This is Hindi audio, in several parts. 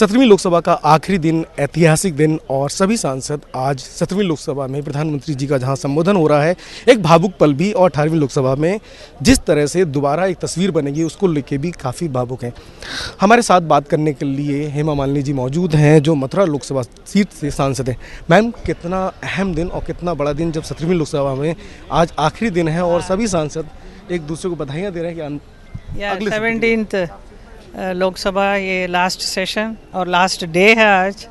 17वीं लोकसभा का आखिरी दिन, ऐतिहासिक दिन और सभी सांसद आज 17वीं लोकसभा में प्रधानमंत्री जी का जहां संबोधन हो रहा है, एक भावुक पल भी। और 18वीं लोकसभा में जिस तरह से दोबारा एक तस्वीर बनेगी उसको लेके भी काफ़ी भावुक हैं। हमारे साथ बात करने के लिए हेमा मालिनी जी मौजूद हैं, जो मथुरा लोकसभा सीट से सांसद हैं। मैम, कितना अहम दिन और कितना बड़ा दिन जब 17वीं लोकसभा में आज आखिरी दिन है और सभी सांसद एक दूसरे को बधाइयाँ दे रहे हैं कि 17th लोकसभा ये लास्ट सेशन और लास्ट डे है आज,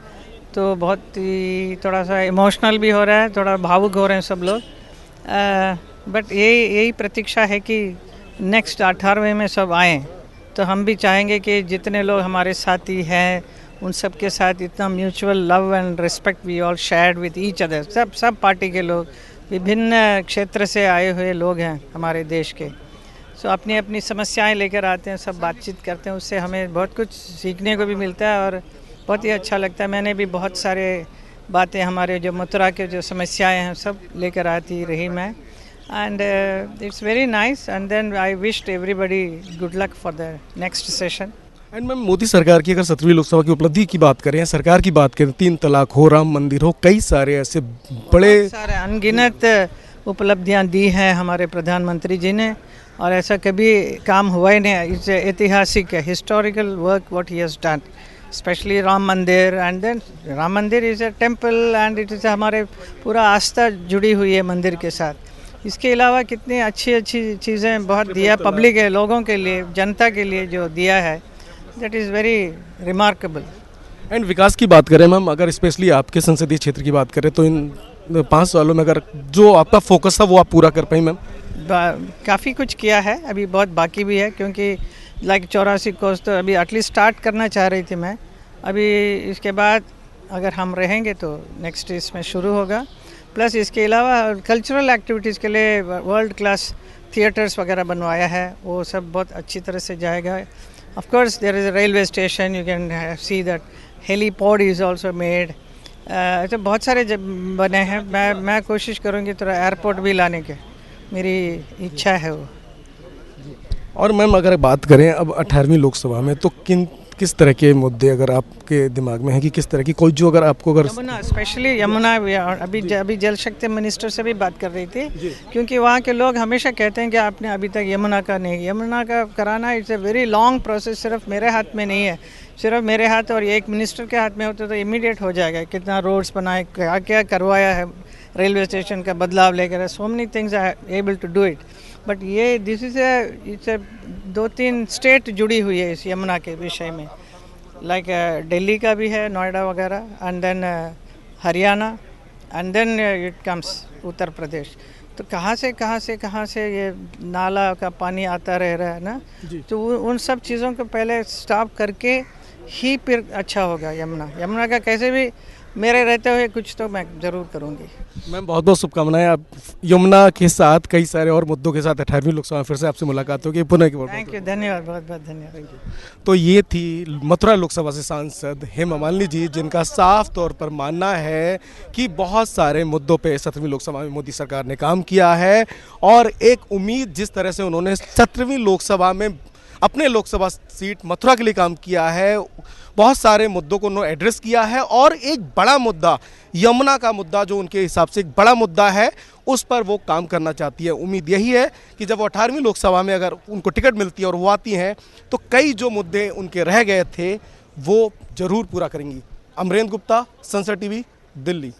तो बहुत ही थोड़ा सा इमोशनल भी हो रहा है, थोड़ा भावुक हो रहे हैं सब लोग। बट यही प्रतीक्षा है कि नेक्स्ट 18वें में सब आएँ। तो हम भी चाहेंगे कि जितने लोग हमारे साथी हैं उन सब के साथ इतना mutual love and respect we all shared with each other. सब पार्टी के लोग, विभिन्न क्षेत्र से आए हुए लोग हैं हमारे देश के। सो अपनी अपनी समस्याएं लेकर आते हैं, सब बातचीत करते हैं, उससे हमें बहुत कुछ सीखने को भी मिलता है और बहुत ही अच्छा लगता है। मैंने भी बहुत सारे बातें हमारे जो मथुरा के जो समस्याएं हैं सब लेकर आती रही मैं। And it's very nice and then I wished everybody good luck for the next session. And ma'am, Modi सरकार की अगर 17वीं लोकसभा की उपलब्धि की बात करें, सरकार की बात करें, 3 तलाक हो, राम मंदिर हो, कई सारे ऐसे बड़े सारे अनगिनत उपलब्धियां दी हैं हमारे प्रधानमंत्री जी ने, और ऐसा कभी काम हुआ ही नहीं। इट्स ऐतिहासिक है, historical work what he has done, specially Ram मंदिर। एंड देन राम मंदिर is a temple and it is हमारे पूरा आस्था जुड़ी हुई है मंदिर के साथ। इसके अलावा कितनी अच्छी अच्छी चीज़ें बहुत दिया पब्लिक है, लोगों के लिए, जनता के लिए जो दिया है, that is very remarkable. And विकास की बात करें मैम, अगर स्पेशली आपके संसदीय क्षेत्र की बात करें तो इन 5 सालों में अगर जो आपका फोकस था वो आप पूरा कर पाई मैम? काफ़ी कुछ किया है, अभी बहुत बाकी भी है, क्योंकि लाइक 84 कोस तो अभी एटलीस्ट स्टार्ट करना चाह रही थी मैं। अभी इसके बाद अगर हम रहेंगे तो नेक्स्ट इसमें शुरू होगा। प्लस इसके अलावा कल्चरल एक्टिविटीज़ के लिए वर्ल्ड क्लास थिएटर्स वगैरह बनवाया है, वो सब बहुत अच्छी तरह से जाएगा। Of course there is a railway station, you can see that helipad is also made. तो बहुत सारे बने हैं। मैं कोशिश करूँगी थोड़ा एयरपोर्ट भी लाने के, मेरी इच्छा है वो। और मैम, अगर बात करें अब 18वीं लोकसभा में तो किस तरह के मुद्दे अगर आपके दिमाग में हैं कि किस तरह की कोई जो अगर आपको अगर यमुना, स्पेशली यमुना, अभी जल शक्ति मिनिस्टर से भी बात कर रही थी, क्योंकि वहाँ के लोग हमेशा कहते हैं कि आपने अभी तक यमुना का नहीं, यमुना का कराना it's a very long process. सिर्फ मेरे हाथ में नहीं है, सिर्फ मेरे हाथ और एक मिनिस्टर के हाथ में होते तो इमीडिएट हो जाएगा। कितना रोड्स बनाए, क्या क्या करवाया है, रेलवे स्टेशन का बदलाव लेकर, so many things I able to do it. But ये दिस इज़ इट्स 2-3 स्टेट जुड़ी हुई है इस यमुना के विषय में, लाइक दिल्ली का भी है, नोएडा वगैरह, and then Haryana, and then it comes Uttar Pradesh. तो कहाँ से ये नाला का पानी आता रह रहा है ना, तो उन सब चीज़ों को पहले स्टॉप करके ही फिर अच्छा होगा। यमुना का कैसे भी मेरे रहते हुए कुछ तो मैं ज़रूर करूँगी। मैम, बहुत बहुत शुभकामनाएं। आप यमुना के साथ कई सारे और मुद्दों के साथ 18वीं लोकसभा में फिर से आपसे मुलाकात होगी। पुनः थैंक यू, धन्यवाद, बहुत बहुत धन्यवाद। तो ये थी मथुरा लोकसभा से सांसद हेमा मालिनी जी, जिनका साफ तौर पर मानना है कि बहुत सारे मुद्दों पे 17वीं लोकसभा में मोदी सरकार ने काम किया है, और एक उम्मीद जिस तरह से उन्होंने 17वीं लोकसभा में अपने लोकसभा सीट मथुरा के लिए काम किया है, बहुत सारे मुद्दों को उन्होंने एड्रेस किया है, और एक बड़ा मुद्दा यमुना का मुद्दा जो उनके हिसाब से एक बड़ा मुद्दा है, उस पर वो काम करना चाहती है। उम्मीद यही है कि जब वो 18वीं लोकसभा में अगर उनको टिकट मिलती है और वो आती हैं तो कई जो मुद्दे उनके रह गए थे वो जरूर पूरा करेंगी। अमरेंद्र गुप्ता, संसद टीवी, दिल्ली।